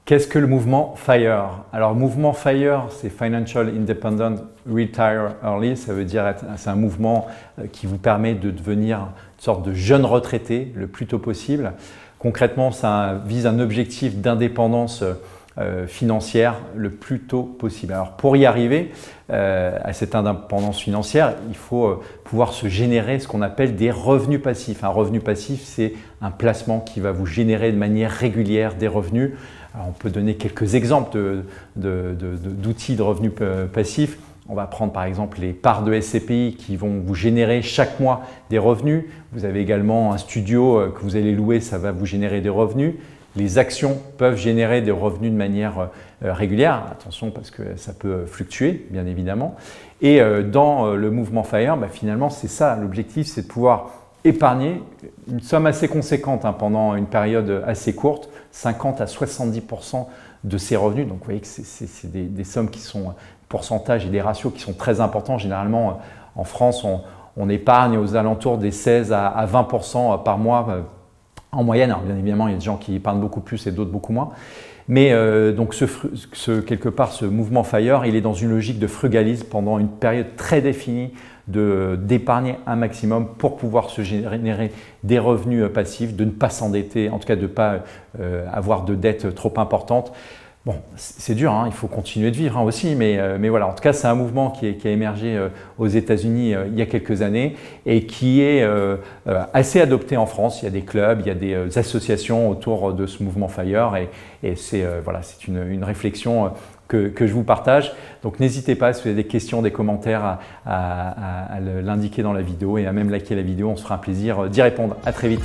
Qu'est-ce que le mouvement FIRE? Alors, mouvement FIRE, c'est Financial Independent Retire Early. Ça veut dire c'est un mouvement qui vous permet de devenir une sorte de jeune retraité le plus tôt possible. Concrètement, ça vise un objectif d'indépendance financière le plus tôt possible. Alors, pour y arriver à cette indépendance financière, il faut pouvoir se générer ce qu'on appelle des revenus passifs. Un revenu passif, c'est un placement qui va vous générer de manière régulière des revenus. Alors, on peut donner quelques exemples d'outils de revenus passifs. On va prendre par exemple les parts de SCPI qui vont vous générer chaque mois des revenus. Vous avez également un studio que vous allez louer, ça va vous générer des revenus. Les actions peuvent générer des revenus de manière régulière. Attention parce que ça peut fluctuer, bien évidemment. Et dans le mouvement FIRE, finalement, c'est ça l'objectif, c'est de pouvoir épargner une somme assez conséquente pendant une période assez courte, 50 à 70% de ses revenus. Donc vous voyez que c'est des sommes qui sont pourcentages et des ratios qui sont très importants. Généralement, en France, on épargne aux alentours des 16 à 20% par mois en moyenne. Alors, bien évidemment, il y a des gens qui épargnent beaucoup plus et d'autres beaucoup moins. Mais donc quelque part, ce mouvement FIRE, il est dans une logique de frugalisme pendant une période très définie d'épargner un maximum pour pouvoir se générer des revenus passifs, de ne pas s'endetter, en tout cas de ne pas avoir de dettes trop importantes. Bon, c'est dur, il faut continuer de vivre aussi, mais voilà, en tout cas, c'est un mouvement qui a émergé aux États-Unis il y a quelques années et qui est assez adopté en France. Il y a des clubs, il y a des associations autour de ce mouvement FIRE et c'est voilà, c'est une réflexion que je vous partage. Donc n'hésitez pas, si vous avez des questions, des commentaires, à l'indiquer dans la vidéo et à même liker la vidéo. On se fera un plaisir d'y répondre. À très vite.